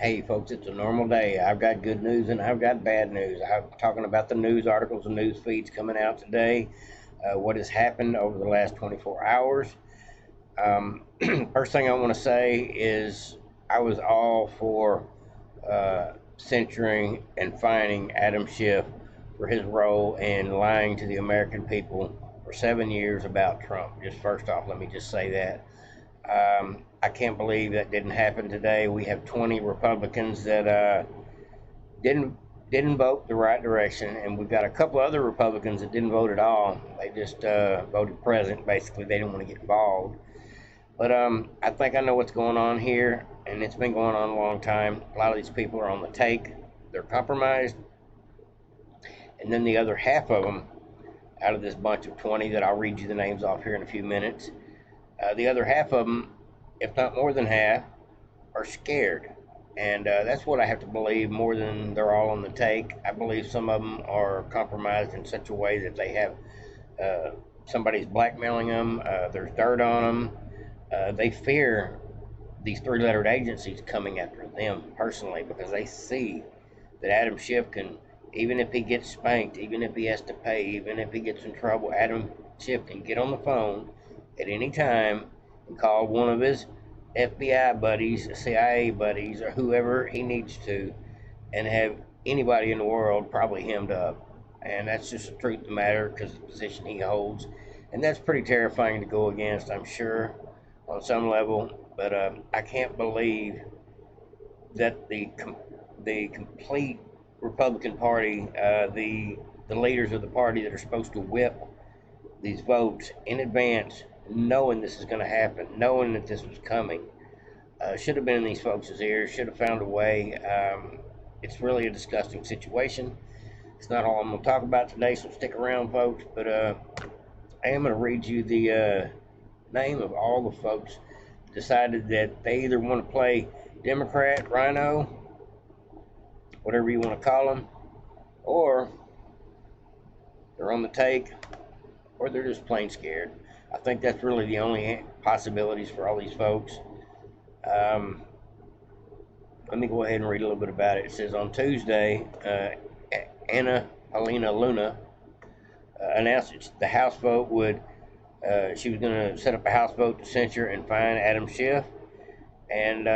Hey folks, it's a normal day. I've got good news and I've got bad news. I'm talking about the news articles and news feeds coming out today, what has happened over the last 24 hours. First thing I want to say is I was all for censuring and fining Adam Schiff for his role in lying to the American people for 7 years about Trump. Just first off, let me just say that. I can't believe that didn't happen today. We have 20 Republicans that didn't didn't vote the right direction, and we've got a couple other Republicans that didn't vote at all. They just voted present. Basically, they didn't want to get involved. But I think I know what's going on here, and it's been going on a long time. A lot of these people are on the take. They're compromised, and then the other half of them, out of this bunch of 20 that I'll read you the names off here in a few minutes, the other half of them, if not more than half, are scared. And that's what I have to believe more than they're all on the take. I believe some of them are compromised in such a way that they have somebody's blackmailing them, there's dirt on them. They fear these three-lettered agencies coming after them personally because they see that Adam Schiff can, even if he gets spanked, even if he has to pay, even if he gets in trouble, Adam Schiff can get on the phone at any time and call one of his FBI buddies, CIA buddies, or whoever he needs to, and have anybody in the world probably hemmed up. And that's just the truth of the matter because of the position he holds. And that's pretty terrifying to go against, I'm sure, on some level. But I can't believe that the complete Republican Party, the leaders of the party that are supposed to whip these votes in advance, knowing this is going to happen, knowing that this was coming, should have been in these folks' ears, should have found a way. It's really a disgusting situation. It's not all I'm going to talk about today, so stick around, folks. But I am going to read you the name of all the folks that decided that they either want to play Democrat, Rhino, whatever you want to call them, or they're on the take, or they're just plain scared. I think that's really the only possibilities for all these folks. Um, Let me go ahead and read a little bit about it. It says on Tuesday, Anna Paulina Luna announced that the House vote would, she was going to set up a House vote to censure and fine Adam Schiff. And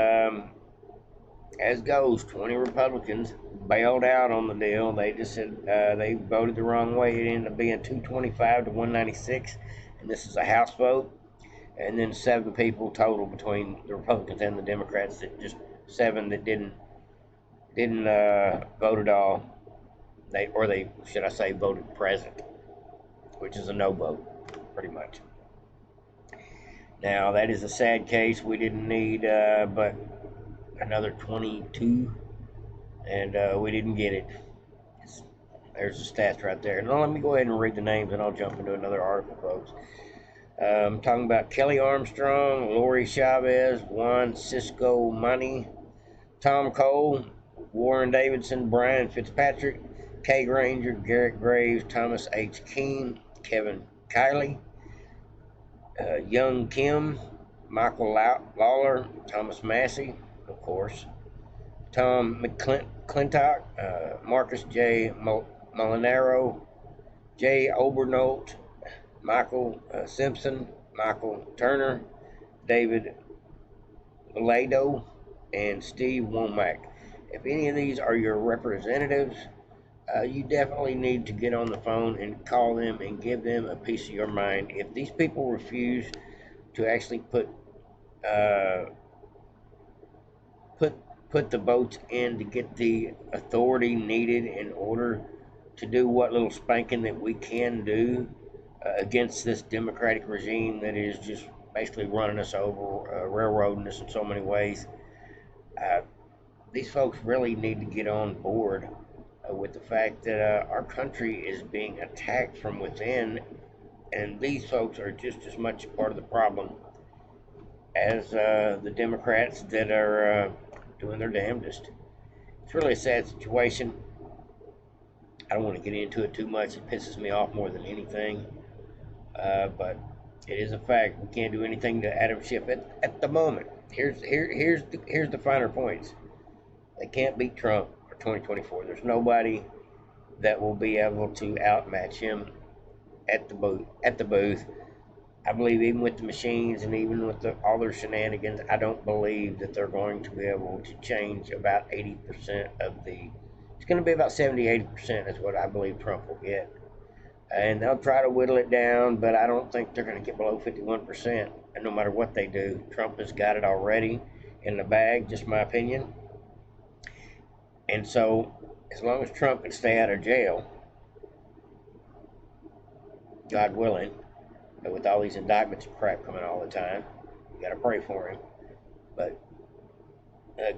as goes, 20 Republicans bailed out on the deal. They just said they voted the wrong way. It ended up being 225 to 196, and this is a House vote. And then 7 people total between the Republicans and the Democrats, that just 7 that didn't vote at all. They should I say voted present, which is a no vote, pretty much. Now that is a sad case. We didn't need but another 22, and we didn't get it. There's the stats right there. Now let me go ahead and read the names, and I'll jump into another article, folks. Talking about Kelly Armstrong, Lori Chavez, Juan Cisco Money, Tom Cole, Warren Davidson, Brian Fitzpatrick, Kay Granger, Garrett Graves, Thomas H. Keene, Kevin Kiley, Young Kim, Michael Lawler, Thomas Massey, of course, Tom McClintock, Marcus J. Molinaro, Jay Obernolt, Michael Simpson, Michael Turner, David Valado, and Steve Womack. If any of these are your representatives, you definitely need to get on the phone and call them and give them a piece of your mind. If these people refuse to actually put the votes in to get the authority needed in order to do what little spanking that we can do against this Democratic regime that is just basically running us over, railroading us in so many ways. These folks really need to get on board with the fact that our country is being attacked from within, and these folks are just as much part of the problem as the Democrats that are doing their damnedest. It's really a sad situation. I don't want to get into it too much. It pisses me off more than anything. But it is a fact. We can't do anything to Adam Schiff at the moment. Here's the finer points. They can't beat Trump for 2024. There's nobody that will be able to outmatch him at the booth. I believe even with the machines and even with all their shenanigans, I don't believe that they're going to be able to change about 80% of the. It's going to be about 70, 80% is what I believe Trump will get. And they'll try to whittle it down, but I don't think they're going to get below 51%. And no matter what they do, Trump has got it already in the bag, just my opinion. And so, as long as Trump can stay out of jail, God willing, with all these indictments and crap coming all the time, you got to pray for him. But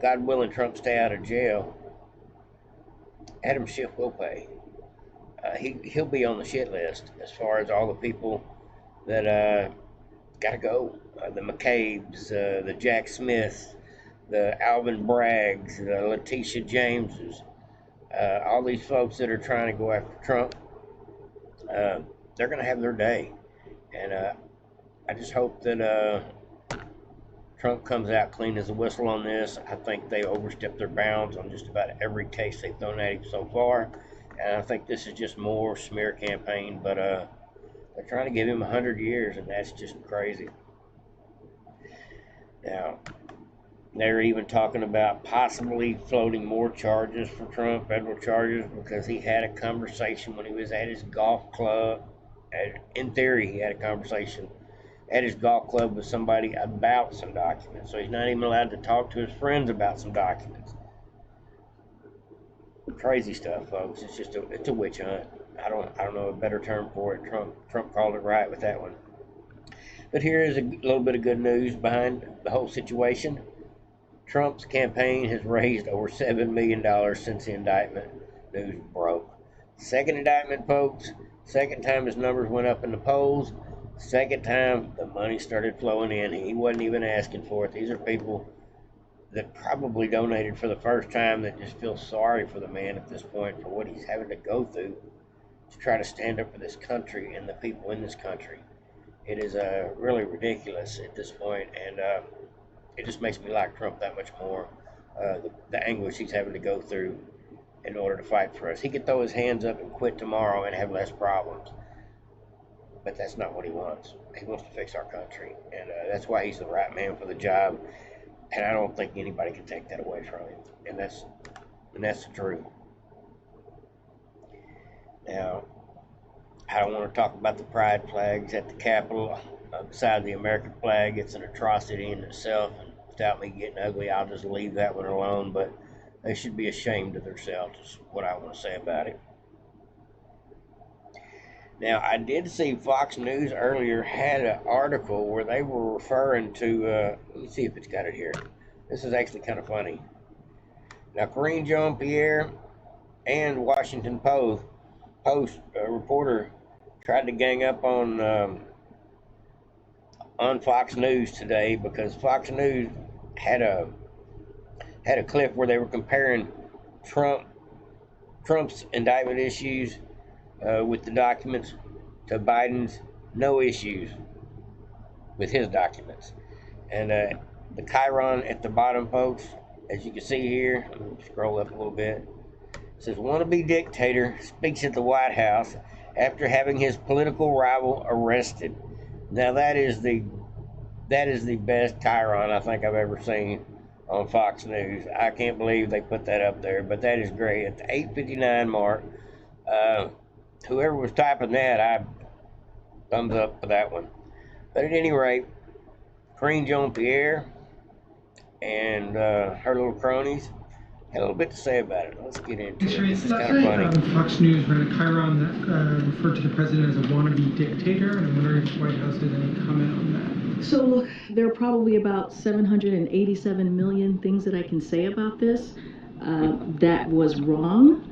God willing, Trump stay out of jail, Adam Schiff will pay. He'll be on the shit list as far as all the people that got to go. The McCabe's, the Jack Smiths, the Alvin Braggs, the Letitia Jameses, all these folks that are trying to go after Trump, they're going to have their day. And I just hope that Trump comes out clean as a whistle on this. I think they overstepped their bounds on just about every case they've thrown at him so far. And I think this is just more smear campaign, but they're trying to give him 100 years, and that's just crazy. Now, they're even talking about possibly floating more charges for Trump, federal charges, because he had a conversation when he was at his golf club. In theory, he had a conversation at his golf club with somebody about some documents. So he's not even allowed to talk to his friends about some documents. Crazy stuff, folks. It's a witch hunt. I don't know a better term for it. Trump called it right with that one. But here is a little bit of good news behind the whole situation. Trump's campaign has raised over $7 million since the indictment news broke. Second indictment, folks. Second time his numbers went up in the polls. Second time the money started flowing in. He wasn't even asking for it. These are people that probably donated for the first time that just feel sorry for the man at this point for what he's having to go through to try to stand up for this country and the people in this country. It is really ridiculous at this point, and it just makes me like Trump that much more. The anguish he's having to go through in order to fight for us. He could throw his hands up and quit tomorrow and have less problems, but that's not what he wants. He wants to fix our country, and that's why he's the right man for the job. And I don't think anybody can take that away from him. And that's the truth. Now, I don't want to talk about the pride flags at the Capitol beside the American flag. It's an atrocity in itself. And without me getting ugly, I'll just leave that one alone. But they should be ashamed of themselves, is what I want to say about it. Now, I did see Fox News earlier had an article where they were referring to, let me see if it's got it here. This is actually kind of funny. Now, Karine Jean-Pierre and Washington Post reporter tried to gang up on Fox News today because Fox News had a clip where they were comparing Trump's indictment issues with the documents to Biden's no issues with his documents. And the chyron at the bottom, folks, as you can see here, let me scroll up a little bit. It says, wannabe dictator speaks at the White House after having his political rival arrested. Now that is the best chyron I think I've ever seen on Fox News. I can't believe they put that up there, but that is great. At the 8:59 mark, whoever was typing that, I thumbs up for that one. But at any rate, Karine Jean-Pierre and her little cronies had a little bit to say about it. Let's get into it. This is kind of funny. Fox News ran a chyron that referred to the president as a wannabe dictator, and I'm wondering if the White House has any comment on that. So look, there are probably about 787 million things that I can say about this that was wrong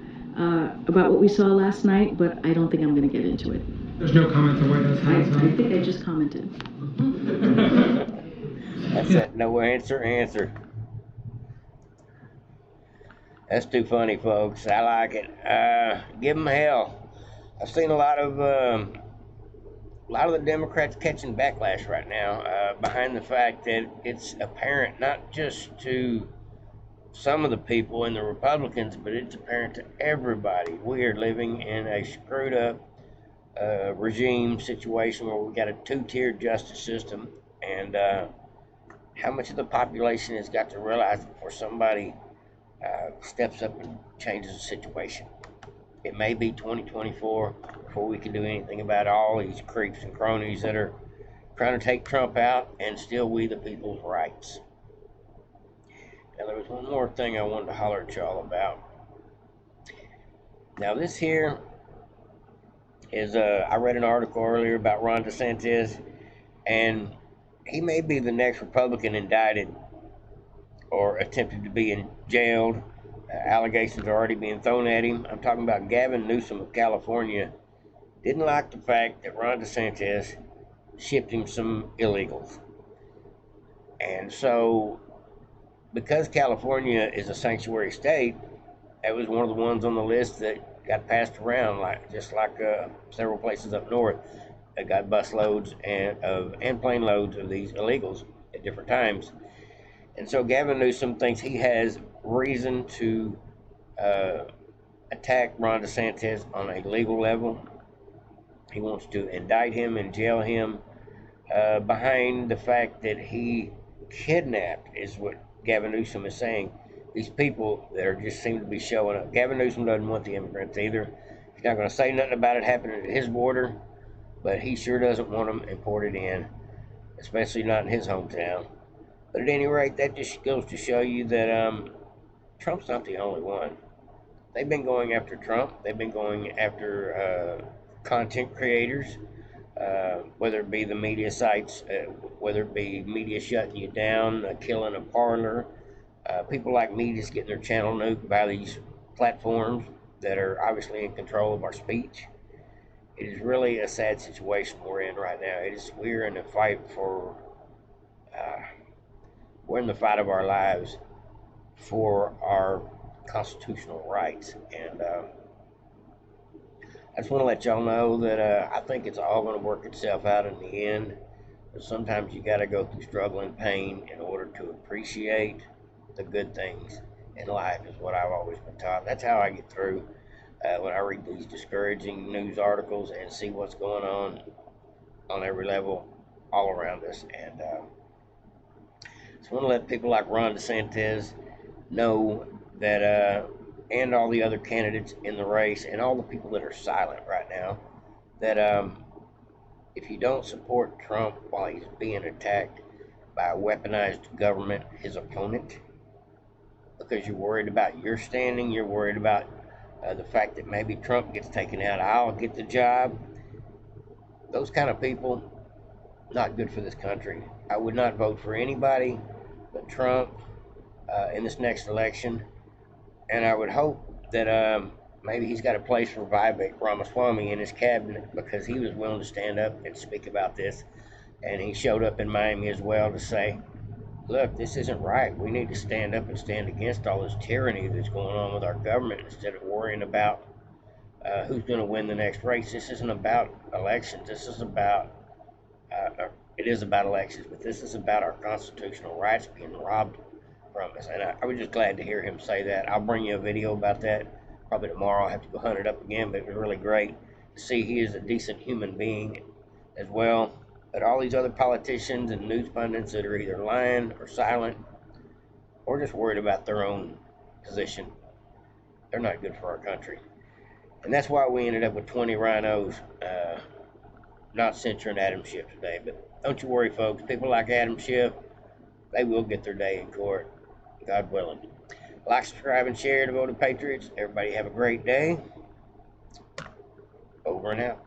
about what we saw last night, but I don't think I'm going to get into it. There's no comment the White House has on I think I just commented. That's that no answer. That's too funny, folks. I like it. Give them hell. I've seen a lot of the Democrats catching backlash right now behind the fact that it's apparent not just to some of the people and the Republicans, but it's apparent to everybody. We are living in a screwed up regime situation where we've got a two-tiered justice system, and how much of the population has got to realize before somebody steps up and changes the situation. It may be 2024 before we can do anything about all these creeps and cronies that are trying to take Trump out and steal we the people's rights. Now, there was one more thing I wanted to holler at y'all about. Now, this here is, I read an article earlier about Ron DeSantis, and he may be the next Republican indicted or attempted to be jailed. Allegations are already being thrown at him. I'm talking about Gavin Newsom of California. Didn't like the fact that Ron DeSantis shipped him some illegals. And so, because California is a sanctuary state, it was one of the ones on the list that got passed around, just like several places up north that got bus loads and plane loads of these illegals at different times. And so Gavin Newsom thinks he has reason to attack Ron DeSantis on a legal level. He wants to indict him and jail him behind the fact that he kidnapped, is what Gavin Newsom is saying, these people that are just seem to be showing up. Gavin Newsom doesn't want the immigrants either. He's not going to say nothing about it happening at his border, but he sure doesn't want them imported in, especially not in his hometown. But at any rate, that just goes to show you that Trump's not the only one. They've been going after Trump. They've been going after content creators, whether it be the media sites, whether it be media shutting you down, killing a Parler, people like me just getting their channel nuked by these platforms that are obviously in control of our speech. It is really a sad situation we're in right now. We're in the fight we're in the fight of our lives for our constitutional rights. And I just want to let y'all know that I think it's all going to work itself out in the end. But sometimes you got to go through struggle and pain in order to appreciate the good things in life, is what I've always been taught. That's how I get through when I read these discouraging news articles and see what's going on every level all around us. And just want to let people like Ron DeSantis know that, and all the other candidates in the race, and all the people that are silent right now, that if you don't support Trump while he's being attacked by a weaponized government, his opponent, because you're worried about your standing, you're worried about the fact that maybe Trump gets taken out, I'll get the job. Those kind of people, not good for this country. I would not vote for anybody but Trump in this next election. And I would hope that maybe he's got a place for Vivek Ramaswamy in his cabinet, because he was willing to stand up and speak about this. And he showed up in Miami as well to say, look, this isn't right. We need to stand up and stand against all this tyranny that's going on with our government, instead of worrying about who's going to win the next race. This isn't about elections. This is about, it is about elections, but this is about our constitutional rights being robbed from us. And I was just glad to hear him say that. I'll bring you a video about that probably tomorrow. I'll have to go hunt it up again, but it was really great to see he is a decent human being as well. But all these other politicians and news pundits that are either lying or silent or just worried about their own position, they're not good for our country. And that's why we ended up with 20 rhinos not censuring Adam Schiff today. But don't you worry, folks. People like Adam Schiff, they will get their day in court, God willing. Like, subscribe, and share to Vote of Patriots. Everybody have a great day. Over and out.